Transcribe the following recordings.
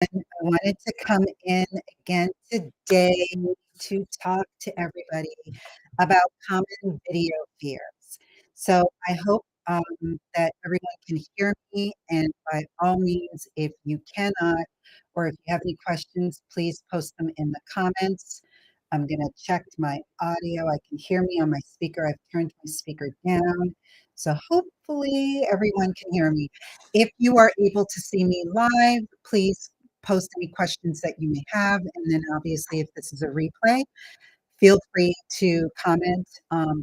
I wanted to come in again today to talk to everybody about common video fears. So I hope that everyone can hear me, and by all means, if you cannot or if you have any questions, please post them in the comments. I'm going to check my audio. I can hear me on my speaker. I've turned my speaker down. So hopefully everyone can hear me. If you are able to see me live, please post any questions that you may have. And then obviously, if this is a replay, feel free to comment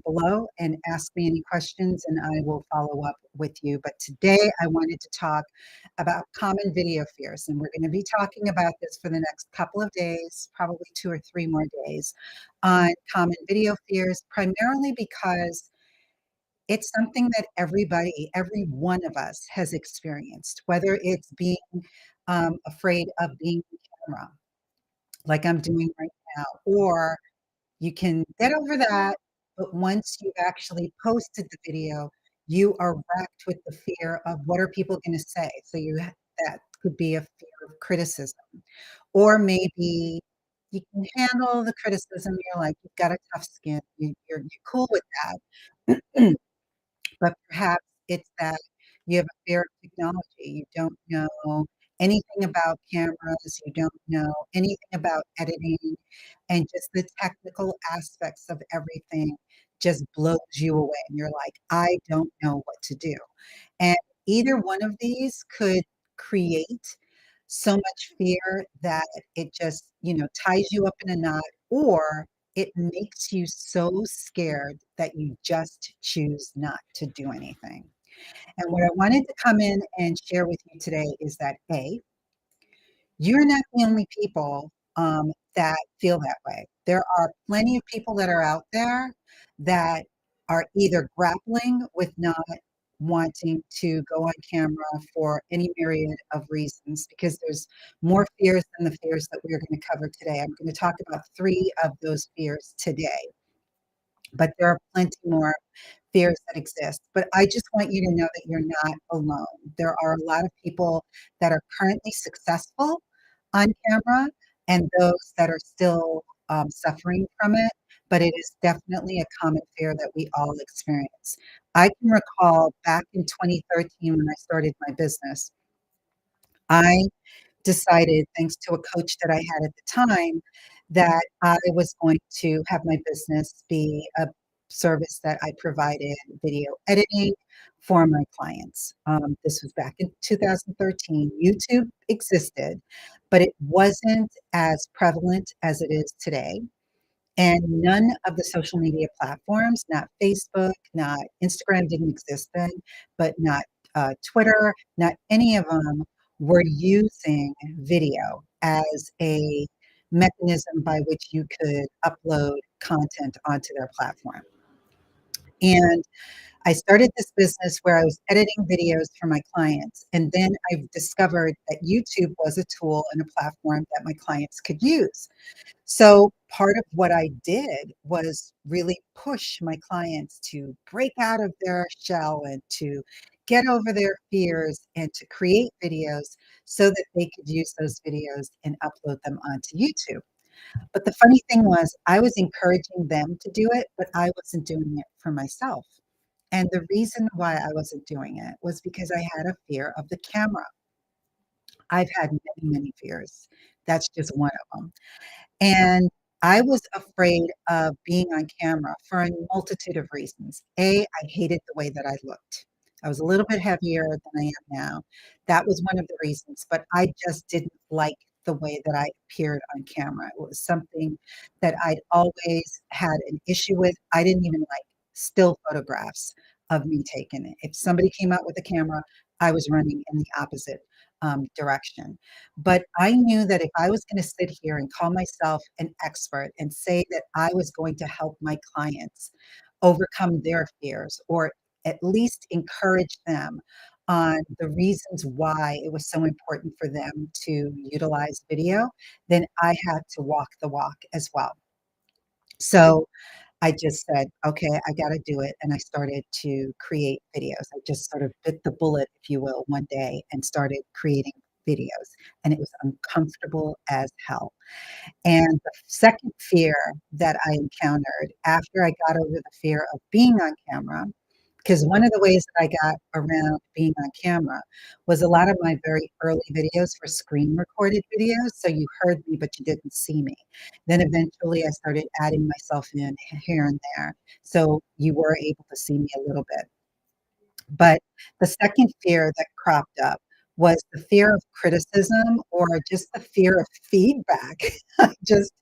below and ask me any questions and I will follow up with you. But today I wanted to talk about common video fears. And we're going to be talking about this for the next couple of days, probably 2 or 3 more days, on common video fears, primarily because it's something that everybody, every one of us has experienced, whether it's being afraid of being on camera, like I'm doing right now, or you can get over that, but once you've actually posted the video, you are racked with the fear of what are people going to say. So that could be a fear of criticism, or maybe you can handle the criticism. You're like, you've got a tough skin. You're cool with that. But perhaps it's that you have a fear of technology. You don't know anything about cameras, you don't know anything about editing, and just the technical aspects of everything just blows you away. And you're like, I don't know what to do. And either one of these could create so much fear that it just, ties you up in a knot, or it makes you so scared that you just choose not to do anything. And what I wanted to come in and share with you today is that you're not the only people that feel that way. There are plenty of people that are out there that are either grappling with not wanting to go on camera for any myriad of reasons, because there's more fears than the fears that we're going to cover today. I'm going to talk about 3 of those fears today, but there are plenty more fears that exist. But I just want you to know that you're not alone. There are a lot of people that are currently successful on camera and those that are still suffering from it. But it is definitely a common fear that we all experience. I can recall back in 2013 when I started my business, I decided, thanks to a coach that I had at the time, that I was going to have my business be a service that I provided video editing for my clients. This was back in 2013. YouTube existed, but it wasn't as prevalent as it is today. And none of the social media platforms, not Facebook, not Instagram didn't exist then, but not Twitter, not any of them were using video as a mechanism by which you could upload content onto their platform. And I started this business where I was editing videos for my clients. And then I discovered that YouTube was a tool and a platform that my clients could use. So part of what I did was really push my clients to break out of their shell and to get over their fears and to create videos so that they could use those videos and upload them onto YouTube. But the funny thing was, I was encouraging them to do it, but I wasn't doing it for myself. And the reason why I wasn't doing it was because I had a fear of the camera. I've had many, many fears. That's just one of them. And I was afraid of being on camera for a multitude of reasons. I hated the way that I looked. I was a little bit heavier than I am now. That was one of the reasons, but I just didn't like the way that I appeared on camera. It was something that I'd always had an issue with. I didn't even like still photographs of me taken. If somebody came out with a camera, I was running in the opposite direction. But I knew that if I was going to sit here and call myself an expert and say that I was going to help my clients overcome their fears, or at least encourage them on the reasons why it was so important for them to utilize video, then I had to walk the walk as well. So I just said, okay, I got to do it. And I started to create videos. I just sort of bit the bullet, if you will, one day and started creating videos, and it was uncomfortable as hell. And the second fear that I encountered after I got over the fear of being on camera, because one of the ways that I got around being on camera was a lot of my very early videos were screen recorded videos. So you heard me, but you didn't see me. Then eventually I started adding myself in here and there. So you were able to see me a little bit. But the second fear that cropped up was the fear of criticism or just the fear of feedback. I just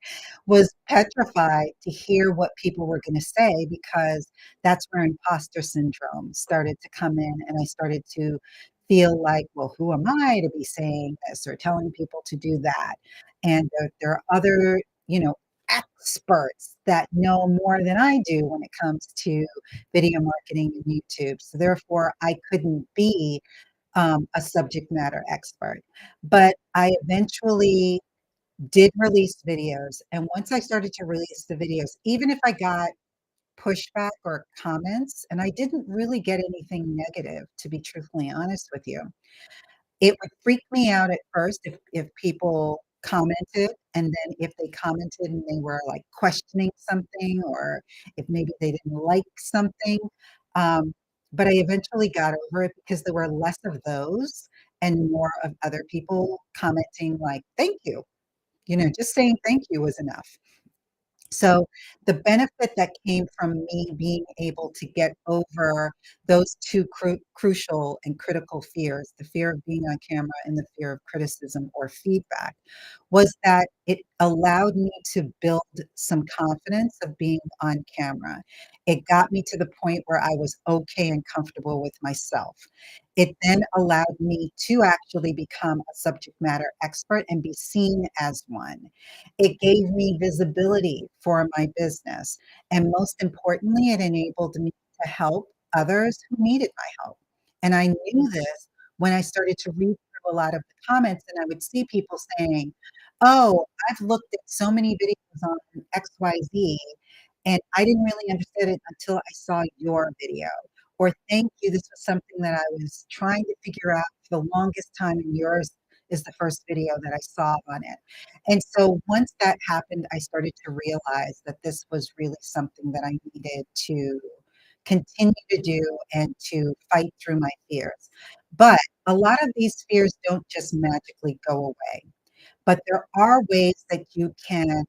was petrified to hear what people were going to say because that's where imposter syndrome started to come in. And I started to feel like, well, who am I to be saying this or telling people to do that? And there are other, you know, experts that know more than I do when it comes to video marketing and YouTube. So therefore, I couldn't be a subject matter expert. But I eventually did release videos. And once I started to release the videos, even if I got pushback or comments, and I didn't really get anything negative, to be truthfully honest with you, it would freak me out at first if people commented, and then if they commented and they were, like, questioning something or if maybe they didn't like something, um, but I eventually got over it because there were less of those and more of other people commenting like, "Thank you." Just saying thank you was enough. So the benefit that came from me being able to get over those two crucial and critical fears, the fear of being on camera and the fear of criticism or feedback, was that it allowed me to build some confidence of being on camera. It got me to the point where I was okay and comfortable with myself. It then allowed me to actually become a subject matter expert and be seen as one. It gave me visibility for my business, and most importantly, it enabled me to help others who needed my help, and I knew this when I started to read through a lot of the comments, and I would see people saying, "Oh, I've looked at so many videos on XYZ, and I didn't really understand it until I saw your video," or, "Thank you, this was something that I was trying to figure out for the longest time, and yours is the first video that I saw on it." And so once that happened, I started to realize that this was really something that I needed to continue to do and to fight through my fears. But a lot of these fears don't just magically go away, but there are ways that you can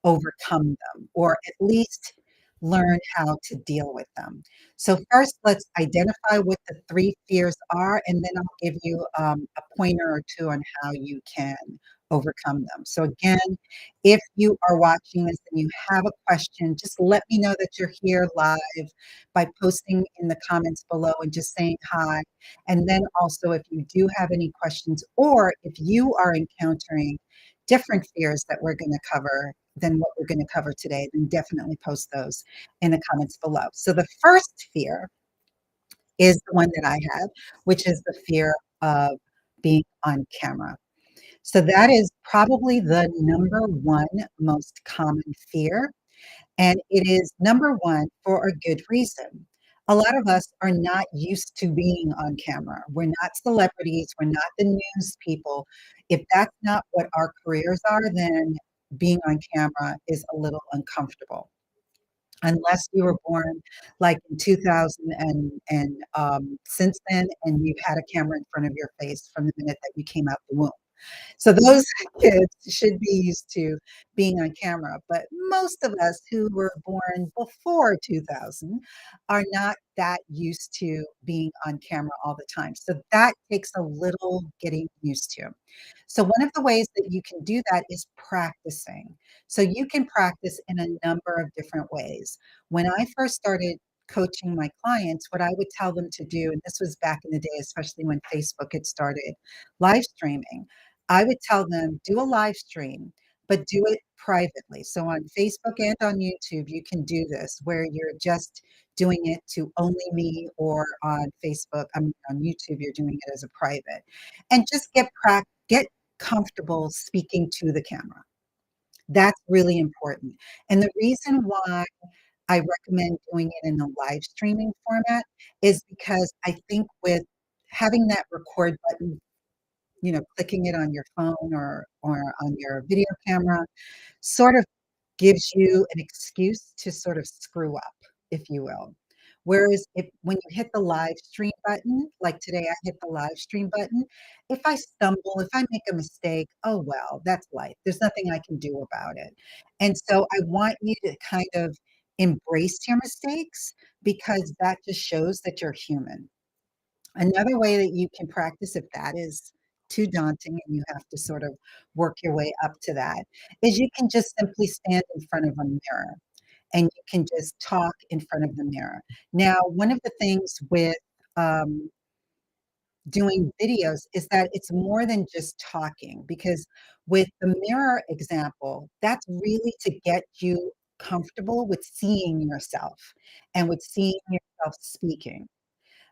overcome them or at least learn how to deal with them. So first, let's identify what the three fears are, and then I'll give you a pointer or two on how you can overcome them. So again, if you are watching this and you have a question, just let me know that you're here live by posting in the comments below and just saying hi. And then also if you do have any questions or if you are encountering different fears that we're going to cover than what we're going to cover today, then definitely post those in the comments below. So the first fear is the one that I have, which is the fear of being on camera. So that is probably the number one most common fear. And it is number one for a good reason. A lot of us are not used to being on camera. We're not celebrities. We're not the news people. If that's not what our careers are, then being on camera is a little uncomfortable. Unless you were born like in 2000 and since then, and you've had a camera in front of your face from the minute that you came out the womb. So those kids should be used to being on camera, but most of us who were born before 2000 are not that used to being on camera all the time. So that takes a little getting used to. So one of the ways that you can do that is practicing. So you can practice in a number of different ways. When I first started coaching my clients, what I would tell them to do, and this was back in the day, especially when Facebook had started live streaming, I would tell them, do a live stream, but do it privately. So on Facebook and on YouTube, you can do this where you're just doing it to only me, or on Facebook, I mean, on YouTube, you're doing it as a private. And just get comfortable speaking to the camera. That's really important. And the reason why I recommend doing it in a live streaming format is because I think with having that record button clicking it on your phone or on your video camera sort of gives you an excuse to sort of screw up, if you will. Whereas if when you hit the live stream button, like today I hit the live stream button, if I stumble, if I make a mistake, oh well, that's life. There's nothing I can do about it. And so I want you to kind of embrace your mistakes because that just shows that you're human. Another way that you can practice if that is too daunting and you have to sort of work your way up to that, is you can just simply stand in front of a mirror and you can just talk in front of the mirror. Now, one of the things with um, doing videos is that it's more than just talking because with the mirror example, that's really to get you comfortable with seeing yourself and with seeing yourself speaking.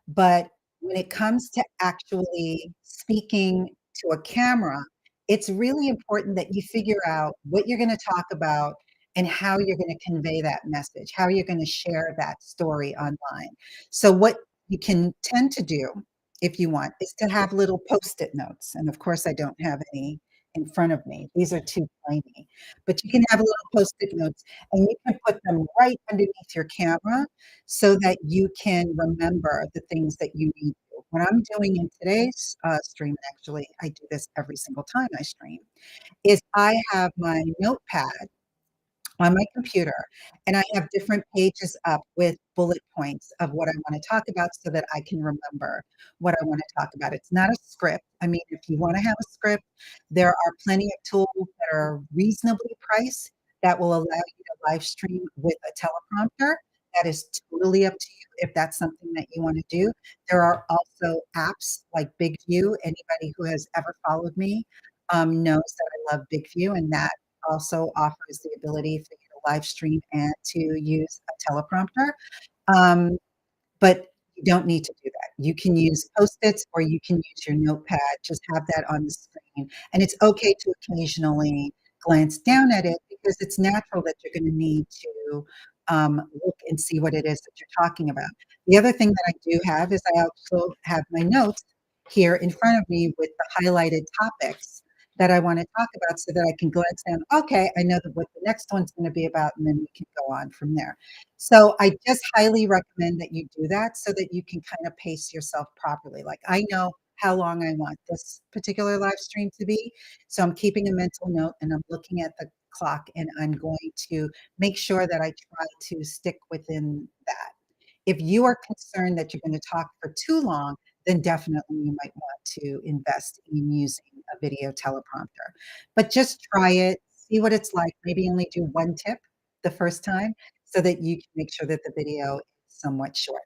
But when it comes to actually speaking to a camera, it's really important that you figure out what you're going to talk about and how you're going to convey that message, how you're going to share that story online. So, what you can tend to do, if you want, is to have little post it notes. And of course, I don't have any in front of me. These are too tiny, but you can have little post it notes and you can put them right underneath your camera so that you can remember the things that you need to. What I'm doing in today's stream, actually, I do this every single time I stream, is I have my notepad on my computer and I have different pages up with bullet points of what I want to talk about so that I can remember what I want to talk about. It's not a script. I mean, if you want to have a script, there are plenty of tools that are reasonably priced that will allow you to live stream with a teleprompter. That is totally up to you if that's something that you want to do. There are also apps like Big View. Anybody who has ever followed me knows that I love Big View, and that also offers the ability for you to live stream and to use a teleprompter. Um, but you don't need to do that. You can use Post-its or you can use your notepad, just have that on the screen. And it's okay to occasionally glance down at it because it's natural that you're gonna need to look and see what it is that you're talking about. The other thing that I do have is I also have my notes here in front of me with the highlighted topics that I wanna talk about so that I can glance down, okay, I know that what the next one's gonna be about, and then we can go on from there. So I just highly recommend that you do that so that you can kind of pace yourself properly. Like I know how long I want this particular live stream to be. So I'm keeping a mental note and I'm looking at the clock and I'm going to make sure that I try to stick within that. If you are concerned that you're going to talk for too long, then definitely you might want to invest in using a video teleprompter. But just try it, see what it's like. Maybe only do one tip the first time so that you can make sure that the video is somewhat short.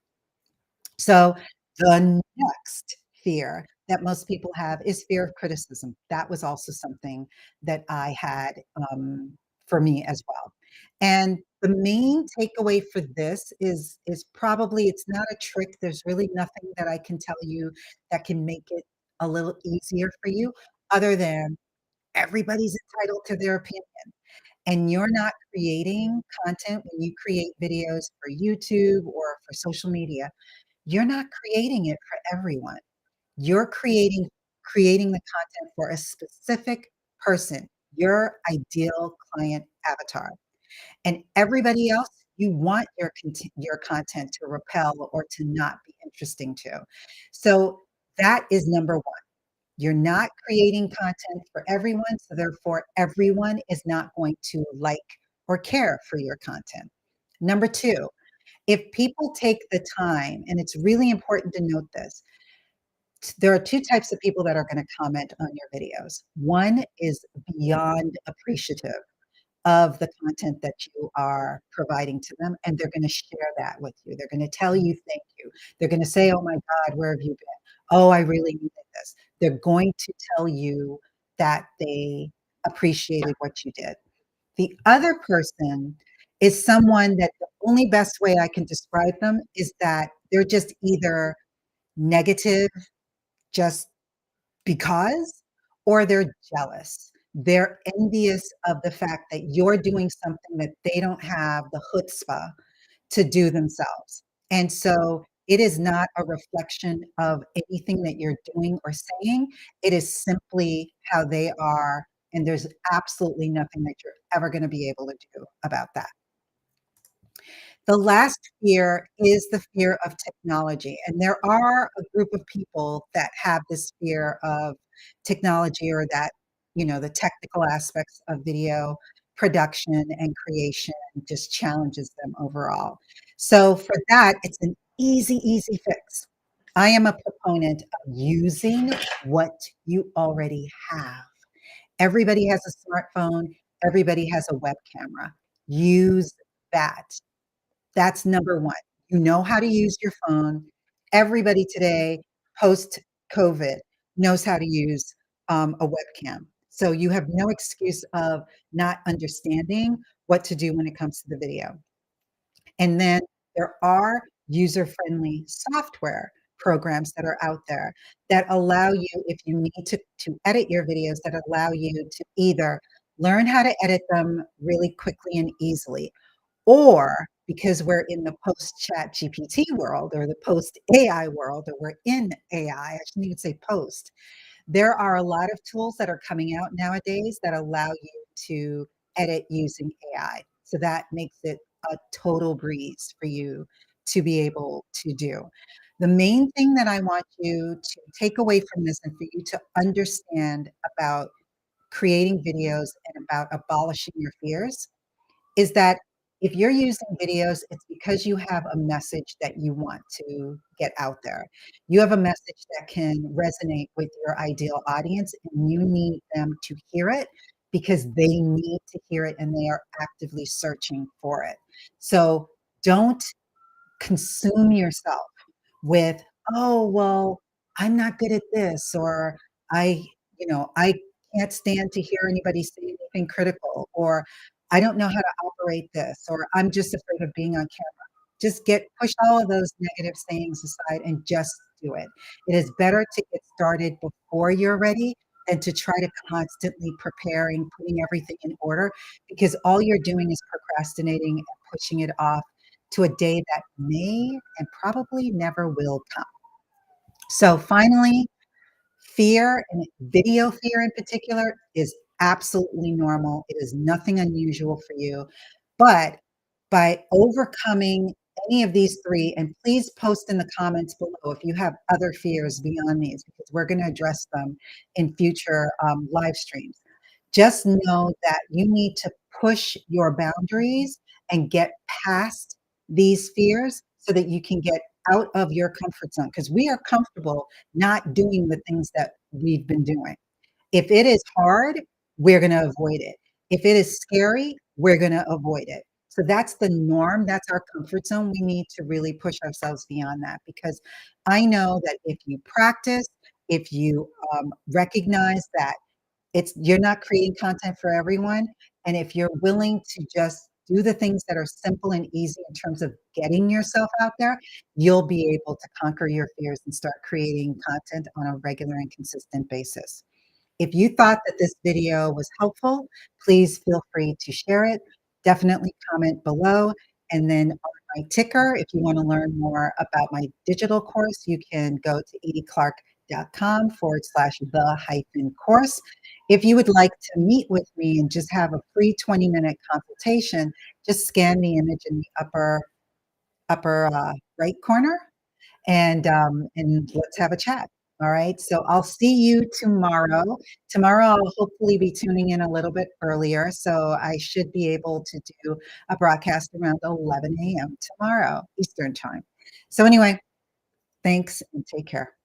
So the next fear that most people have is fear of criticism. That was also something that I had for me as well. And the main takeaway for this is probably it's not a trick. There's really nothing that I can tell you that can make it a little easier for you, other than everybody's entitled to their opinion. And you're not creating content when you create videos for YouTube or for social media, you're not creating it for everyone. You're creating the content for a specific person, your ideal client avatar. And everybody else, you want your content to repel or to not be interesting to. So that is number 1. You're not creating content for everyone, so therefore everyone is not going to like or care for your content. Number 2, if people take the time, and it's really important to note this, there are 2 types of people that are gonna comment on your videos. One is beyond appreciative of the content that you are providing to them, and they're gonna share that with you. They're gonna tell you thank you. They're gonna say, "Oh my god, where have you been? Oh, I really needed this." They're going to tell you that they appreciated what you did. The other person is someone that the only best way I can describe them is that they're just either negative just because, or they're jealous. They're envious of the fact that you're doing something that they don't have the chutzpah to do themselves. And so It is not a reflection of anything that you're doing or saying. It is simply how they are, and there's absolutely nothing that you're ever gonna be able to do about that. The last fear is the fear of technology, and there are a group of people that have this fear of technology or that, the technical aspects of video production and creation just challenges them overall. So for that, it's an easy, easy fix. I am a proponent of using what you already have. Everybody has a smartphone, everybody has a web camera. Use that. That's number 1. You know how to use your phone. Everybody today, post-COVID, knows how to use, a webcam. So you have no excuse of not understanding what to do when it comes to the video. And then there are user-friendly software programs that are out there that allow you, if you need to edit your videos, that allow you to either learn how to edit them really quickly and easily, or because we're in the post-Chat GPT world or the post-AI world, or we're in AI, I shouldn't even say post. There are a lot of tools that are coming out nowadays that allow you to edit using AI. So that makes it a total breeze for you to be able to do. The main thing that I want you to take away from this and for you to understand about creating videos and about abolishing your fears is that if you're using videos, it's because you have a message that you want to get out there. You have a message that can resonate with your ideal audience, and you need them to hear it because they need to hear it and they are actively searching for it. So don't consume yourself with, "Oh, well, I'm not good at this," or I can't stand to hear anybody say anything critical," or "I don't know how to operate this," or "I'm just afraid of being on camera." Just push all of those negative sayings aside and just do it. It is better to get started before you're ready than to try to constantly prepare and putting everything in order, because all you're doing is procrastinating and pushing it off to a day that may and probably never will come. So finally, fear, and video fear in particular, is absolutely normal. It is nothing unusual for you. But by overcoming any of these 3, and please post in the comments below if you have other fears beyond these, because we're gonna address them in future, live streams. Just know that you need to push your boundaries and get past these fears so that you can get out of your comfort zone, because we are comfortable not doing the things that we've been doing. If it is hard, we're gonna avoid it. If it is scary, we're gonna avoid it. So that's the norm, that's our comfort zone. We need to really push ourselves beyond that, because I know that if you practice, if you, recognize that you're not creating content for everyone, and if you're willing to just do the things that are simple and easy in terms of getting yourself out there, you'll be able to conquer your fears and start creating content on a regular and consistent basis. If you thought that this video was helpful, please feel free to share it. Definitely comment below. And then on my ticker, if you want to learn more about my digital course, you can go to ediclark.com/the-course. If you would like to meet with me and just have a free 20-minute consultation, just scan the image in the upper right corner, and let's have a chat. All right. So I'll see you tomorrow. Tomorrow I'll hopefully be tuning in a little bit earlier, so I should be able to do a broadcast around 11 a.m. tomorrow Eastern time. So anyway, thanks and take care.